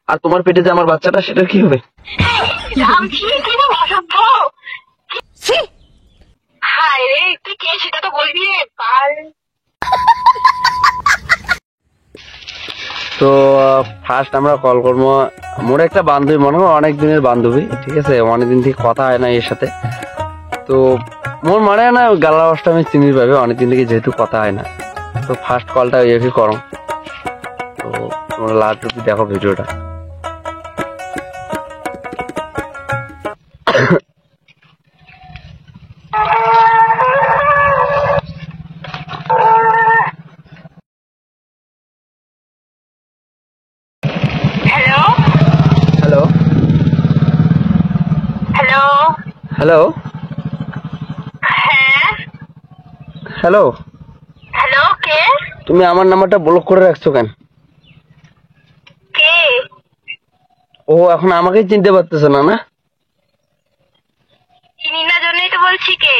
আর তোমার পেটে যে আমার বাচ্চাটা, সেটা কি হবে? সেটা তো বলবি রে পাল। তো ফার্স্ট আমরা কল করবো মোর একটা বান্ধবী, মনে হয় অনেক দিনের বান্ধবী, ঠিক আছে, অনেকদিন থেকে কথা হয় না এর সাথে। তো মোর মানে না গালা অবস্থা আমি চিনির পাবে অনেকদিন থেকে, যেহেতু কথা হয় না। তো ফার্স্ট কলটা ইয়ে করো। তো তোমরা লাস্ট অব্দি দেখো ভিডিওটা। হ্যালো হ্যালো হ্যালো হ্যালো হ্যাঁ হ্যালো। হ্যালো, কে? তুমি আমার নাম্বারটা ব্লক করে রাখছো কেন? কে? ও এখন আমাকেই চিনতে পারতেছো না? না চিনি না জন্যই তো বলছি। কে?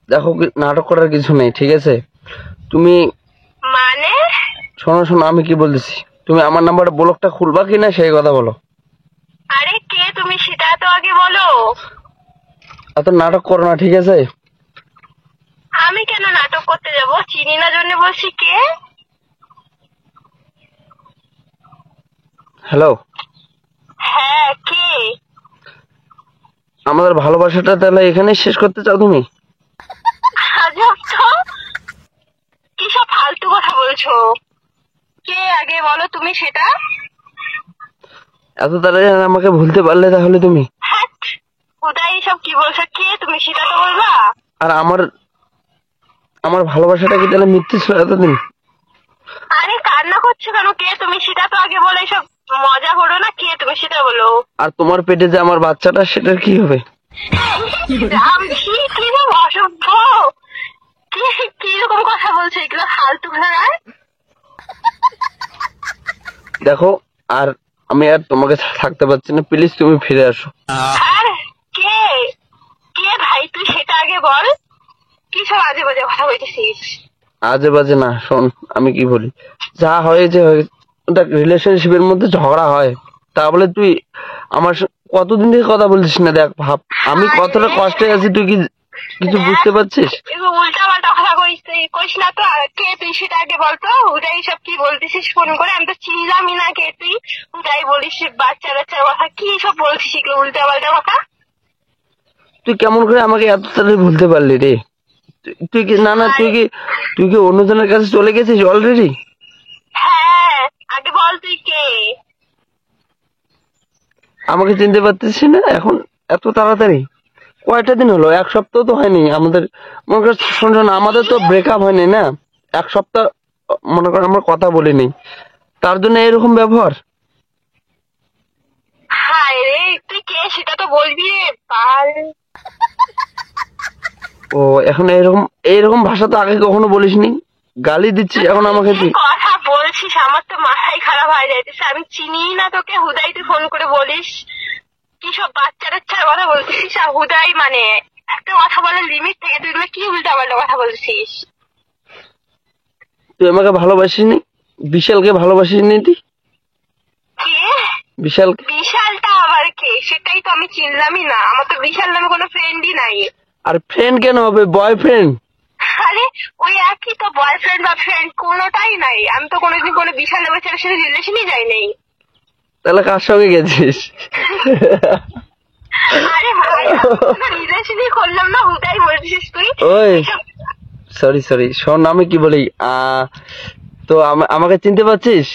দেখো, নাটক করার কিছু নেই, ঠিক আছে? তুমি মানে? শোনো শোনো, আমি কি বলতেছি, তুমি আমার নাম্বারটা ব্লকটা খুলবা কিনা সেই কথা বলো। আরে কে তুমি সেটা তো আগে বলো। এত নাটক করো না, ঠিক আছে? আমি কেন নাটক করতে যাব? চিনি না জন্য বলছি। কে? হ্যালো। হ্যাঁ, কে? আমাদের ভালোবাসাটা তাহলে এখানে শেষ করতে চাও তুমি? আজব তো, কি সব ফালতু কথা বলছো। কে আগে বলো তুমি সেটা। এত তাড়াতাড়ি আমাকে ভুলতে পারলে তাহলে তুমি? হ্যাঁ, কোথায় এসব কি বলছো? কে তুমি সেটা তো বলবা। আর আমার আমার ভালোবাসাটা কি তাহলে মিথ্যে ছিল এতদিন? আরে কান্না করছো কেন? কে তুমি সেটা তো আগে বলো। এসব মজা করো না। কে তুমি সেটা বলো। আর তোমার পেটে যে আমার বাচ্চাটা, সেটার কি হবে? কি অসভ্য, কিরকম কথা বলছো এগুলো ফালতু কথা। দেখো, আর আমি আর তোমাকে থাকতে পারছি না, প্লিজ তুমি ফিরে আসো। আর কে? কে ভাই তুই সেটা আগে বল। কি সব আজে বাজে কথা বলতেছিস? আজে বাজে না, শোন আমি কি বলি। যা হয়েছে ওটা রিলেশনশিপের মধ্যে ঝগড়া হয়, তা বলে তুই আমার কতদিন থেকে কথা বলছিস না? দেখ ভাব, আমি কতটা কষ্টে আছি, তুই কি কিছু বুঝতে পারছিস? উল্টা পাল্টা কথা কইস না তো। কে তুই সেটা আগে বলতো। ওটাই সব কি বলতেছিস ফোন করে? আমি তো চিনলামই না কে তুই। ওটাই বলিস বাচ্চা বাচ্চার কথা। কি সব বলছিস এগুলো উল্টা পাল্টা কথা? তুই কেমন করে আমাকে এত তাড়াতাড়ি ভুলতে পারলি রে? তুই কি না না তুই কি অন্যজনের কাছে চলে গেছিস অলরেডি? হ্যাঁ, আগে বল তুই কে। আমাকে চিনতে পারতেছিস না এখন এত তাড়াতাড়ি? কয়টা দিন হলো? এক সপ্তাহ তো হয়নি আমাদের। মনে কর শোনো না, আমাদের তো ব্রেকআপ হয়নি না, এক সপ্তাহ মনে কর আমরা কথা বলিনি, তার জন্য এরকম ব্যবহার? হায় রে, তুই কে সেটা তো বলবি রে পাল। ও এখন এরকম এইরকম ভাষা তো আগে কখনো বলিসনি, গালি দিচ্ছিস এখন আমাকে তুই? কথা বলছিস আমার তো মাথায় খারাপ হয়ে যাইতেছে। আমি চিনি না তোকে, হুদাই তুই ফোন করে বলিস কি সব বাচ্চা বাচ্চার কথা বলছিস। আর হুদাই মানে একটা কথা বলার লিমিট থেকে তুই এগুলো কি উল্টা পাল্টা কথা বলছিস। তুই আমাকে ভালোবাসিসনি? বিশালকে ভালোবাসিসনি তুই? কে? বিশালকে? বিশালটা আবার কে? সেটাই তো আমি চিনলামই না। আমার তো বিশাল নামে কোনো ফ্রেন্ডই নাই। আর ফ্রেন্ড কেন হবে, বয়ফ্রেন্ড। আরে ওই একই তো, বয়ফ্রেন্ড বা ফ্রেন্ড কোনোটাই নাই। আমি তো কোনোদিন কোনো বিশাল নামের ছেলের সাথে রিলেশনই যাই নাই। তাহলে কার সঙ্গে গেছিস? আরে ভাই, রিলেশনই করলাম না, হুদাই বলছিস তুই। ওই সরি সরি, শোন আমি কি বলি, তো আমাকে চিনতে পারছিস?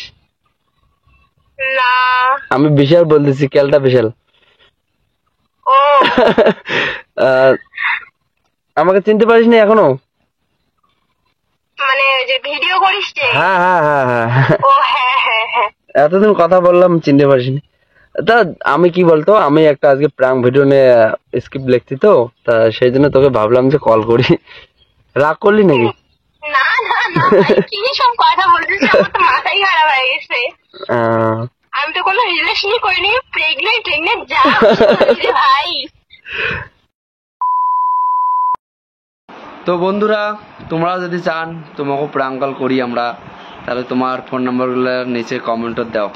না। আমি বিশাল বলতেছি, ক্যালটা বিশাল। ও আমাকে চিনতে পারিস না এখনো? মানে যে ভিডিও করিস যে? হ্যাঁ হ্যাঁ হ্যাঁ হ্যাঁ। ও হ্যাঁ হ্যাঁ হ্যাঁ। এতদিন কথা বললাম, চিনতে পারিসনি? তা আমি কি বলতো, আমি একটা আজকে প্র্যাঙ্ক ভিডিও নিয়ে স্ক্রিপ্ট লিখছি, তো তা সেই জন্য তোকে ভাবলাম যে কল করি। রাগ করলি নাকি? না না না ভাই, কি সব কথা বলছিস? আমার তো মাথাই খারাপ হয়ে গেছে। আমি তো কোনো রিলেশনই করিনি। প্রেগনেন্ট প্রেগনেন্ট যা ভাই। তো বন্ধুরা, তোমরা যদি চান তোমাকে প্র্যাঙ্ক কল করি আমরা, তাহলে তোমার ফোন নাম্বারগুলো নিচে কমেন্টে দাও।